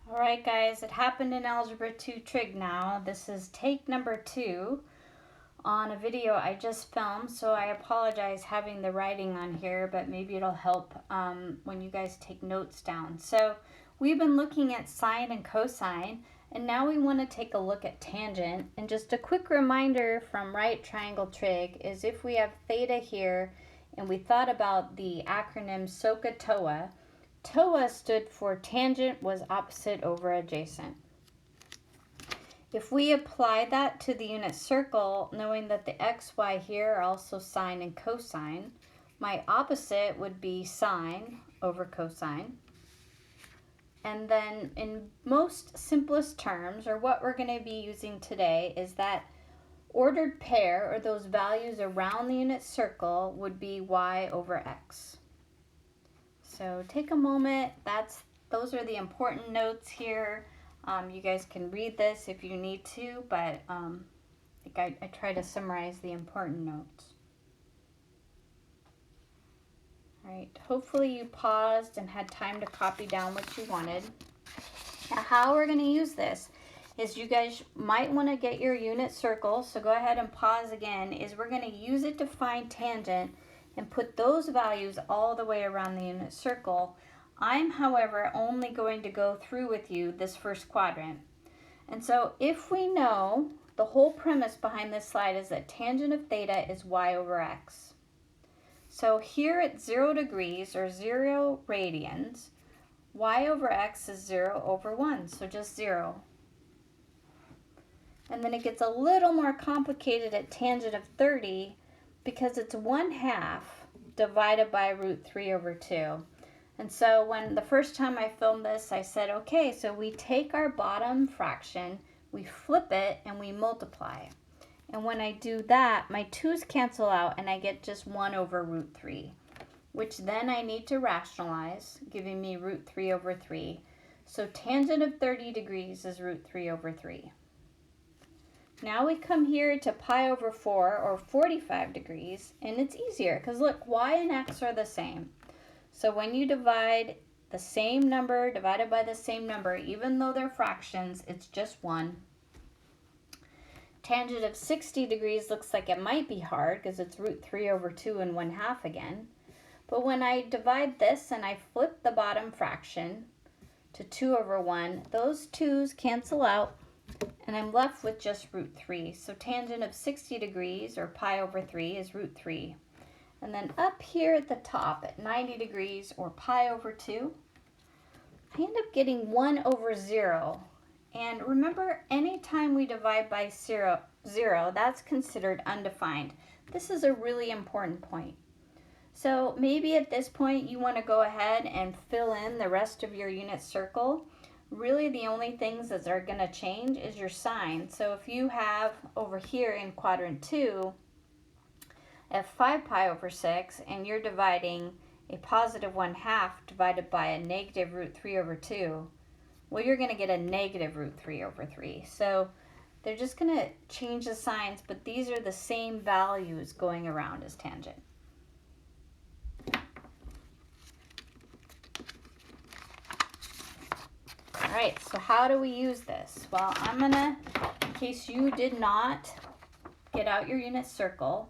All right, guys, it happened in Algebra 2 Trig now. This is take number 2 on a video I just filmed, so I apologize having the writing on here, but maybe it'll help when you guys take notes down. So we've been looking at sine and cosine, and now we want to take a look at tangent. And just a quick reminder from right triangle trig is if we have theta here, and we thought about the acronym SOHCAHTOA, TOA stood for tangent was opposite over adjacent. If we apply that to the unit circle, knowing that the x, y here are also sine and cosine, my opposite would be sine over cosine. And then in most simplest terms, or what we're going to be using today, is that ordered pair, or those values around the unit circle, would be y over x. So take a moment. Those are the important notes here. You guys can read this if you need to, but I try to summarize the important notes. All right, hopefully you paused and had time to copy down what you wanted. Now, how we're going to use this is you guys might want to get your unit circle, so go ahead and pause again, is we're going to use it to find tangent and put those values all the way around the unit circle. I'm, however, only going to go through with you this first quadrant. And so if we know, the whole premise behind this slide is that tangent of theta is y over x. So here at 0 degrees, or 0 radians, y over x is 0 over 1, so just 0. And then it gets a little more complicated at tangent of 30, because it's 1/2 divided by root 3 over 2. And so when the first time I filmed this, I said, okay, so we take our bottom fraction, we flip it, and we multiply. And when I do that, my 2's cancel out, and I get just 1 over root 3, which then I need to rationalize, giving me root 3 over 3. So tangent of 30 degrees is root 3 over 3. Now we come here to pi over 4, or 45 degrees, and it's easier because look, y and x are the same. So when you divide the same number divided by the same number, even though they're fractions, it's just 1. Tangent of 60 degrees looks like it might be hard because it's root 3 over 2 and 1/2 again. But when I divide this and I flip the bottom fraction to 2 over 1, those 2's cancel out, and I'm left with just root 3. So tangent of 60 degrees, or pi over 3, is root 3. And then up here at the top at 90 degrees, or pi over 2, I end up getting 1 over 0. And remember, anytime we divide by 0, that's considered undefined. This is a really important point. So maybe at this point you want to go ahead and fill in the rest of your unit circle. Really the only things that are going to change is your sign. So if you have over here in quadrant 2 at 5 pi over 6, and you're dividing a positive 1/2 divided by a negative root 3 over 2, well, you're going to get a negative root 3 over 3. So they're just going to change the signs, but these are the same values going around as tangent. All right, so how do we use this? Well, I'm going to, in case you did not get out your unit circle,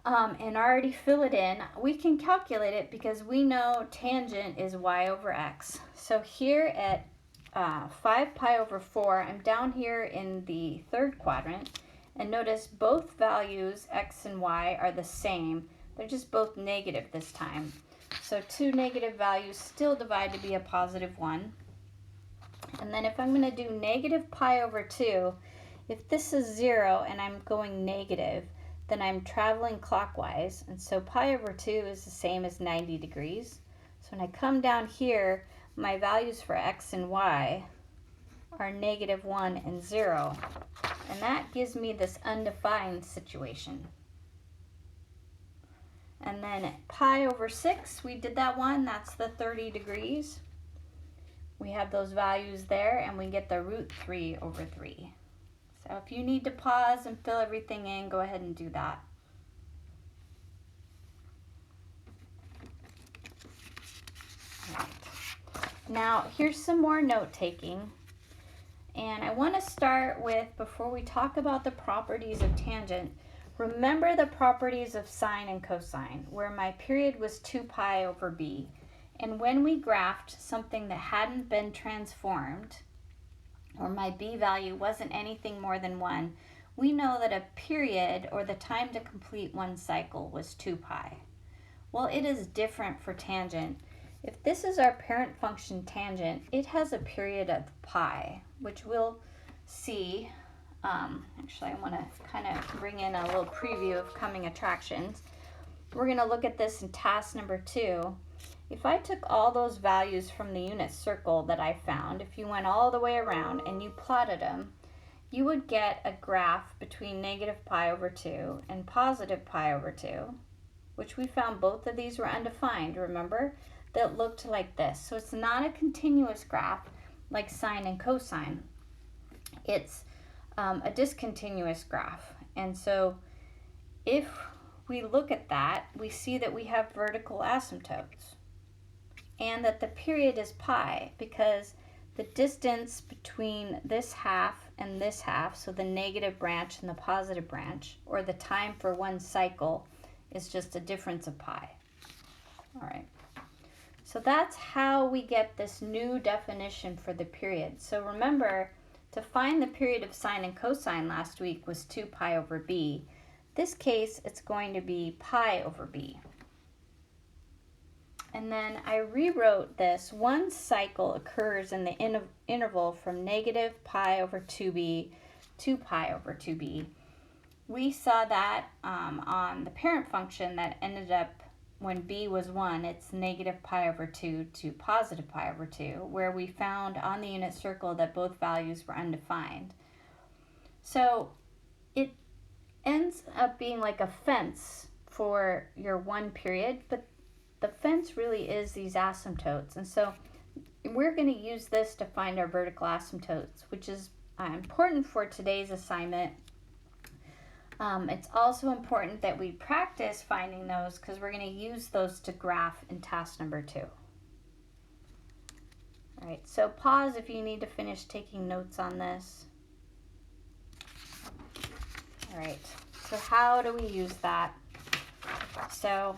and already fill it in, we can calculate it because we know tangent is y over x. So here at 5 pi over 4, I'm down here in the third quadrant, and notice both values, x and y, are the same. They're just both negative this time. So two negative values still divide to be a positive 1. And then if I'm going to do negative pi over 2, if this is 0 and I'm going negative, then I'm traveling clockwise, and so pi over 2 is the same as 90 degrees. So when I come down here, my values for x and y are negative 1 and 0, and that gives me this undefined situation. And then pi over 6, we did that one, that's the 30 degrees. We have those values there, and we get the root 3 over 3. So if you need to pause and fill everything in, go ahead and do that. All right. Now, here's some more note taking. And I want to start with, before we talk about the properties of tangent, remember the properties of sine and cosine, where my period was 2 pi over b. And when we graphed something that hadn't been transformed, or my b value wasn't anything more than 1, we know that a period, or the time to complete one cycle, was 2 pi. Well, it is different for tangent. If this is our parent function tangent, it has a period of pi, which we'll see. Actually, I want to kind of bring in a little preview of coming attractions. We're going to look at this in task number 2. If I took all those values from the unit circle that I found, if you went all the way around and you plotted them, you would get a graph between negative pi over 2 and positive pi over 2, which we found both of these were undefined, remember? That looked like this. So it's not a continuous graph like sine and cosine. It's a discontinuous graph. And so if we look at that, we see that we have vertical asymptotes and that the period is pi, because the distance between this half and this half, so the negative branch and the positive branch, or the time for one cycle, is just a difference of pi. All right. So that's how we get this new definition for the period. So remember, to find the period of sine and cosine last week was 2 pi over b. This case, it's going to be pi over b. And then I rewrote this. One cycle occurs in the interval from negative pi over 2b to pi over 2b. We saw that on the parent function that ended up, when b was 1, it's negative pi over 2 to positive pi over 2, where we found on the unit circle that both values were undefined. So it ends up being like a fence for your one period, but the fence really is these asymptotes. And so we're going to use this to find our vertical asymptotes, which is important for today's assignment. It's also important that we practice finding those, because we're going to use those to graph in task number 2. All right, so pause if you need to finish taking notes on this. All right, so how do we use that? So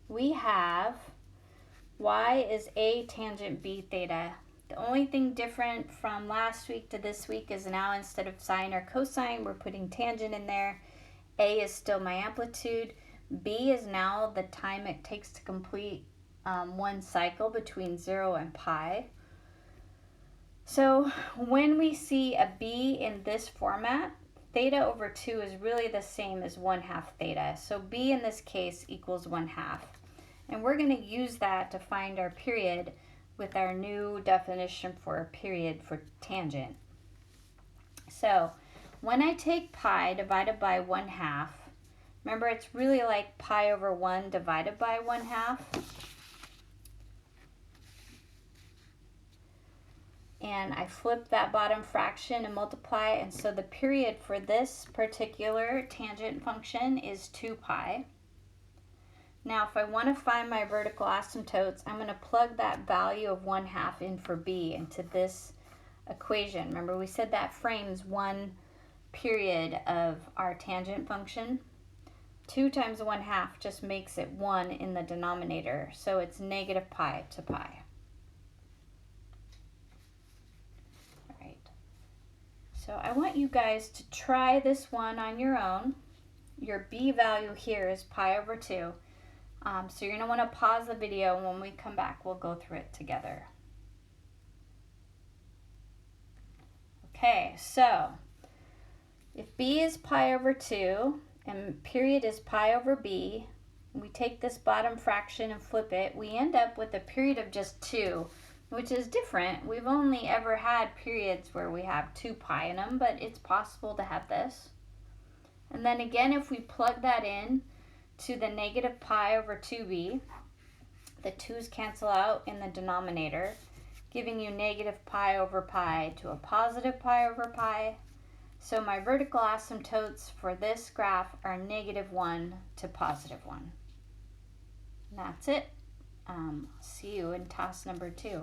we have y is a tangent b theta. The only thing different from last week to this week is now instead of sine or cosine, we're putting tangent in there. A is still my amplitude. B is now the time it takes to complete one cycle between 0 and pi. So when we see a b in this format, theta over 2 is really the same as 1/2 theta. So b in this case equals 1/2. And we're going to use that to find our period with our new definition for a period for tangent. So when I take pi divided by 1/2, remember it's really like pi over 1 divided by 1/2. And I flip that bottom fraction and multiply, and so the period for this particular tangent function is 2 pi. Now, if I want to find my vertical asymptotes, I'm going to plug that value of 1/2 in for b into this equation. Remember, we said that frames one period of our tangent function. 2 times 1/2 just makes it 1 in the denominator, so it's negative pi to pi. All right. So I want you guys to try this one on your own. Your b value here is pi over 2. So you're going to want to pause the video, and when we come back, we'll go through it together. Okay, so if b is pi over 2 and period is pi over b, and we take this bottom fraction and flip it, we end up with a period of just 2, which is different. We've only ever had periods where we have 2 pi in them, but it's possible to have this. And then again, if we plug that in to the negative pi over 2b, the 2's cancel out in the denominator, giving you negative pi over pi to a positive pi over pi. So my vertical asymptotes for this graph are -1 to +1. And that's it. see you in task number 2.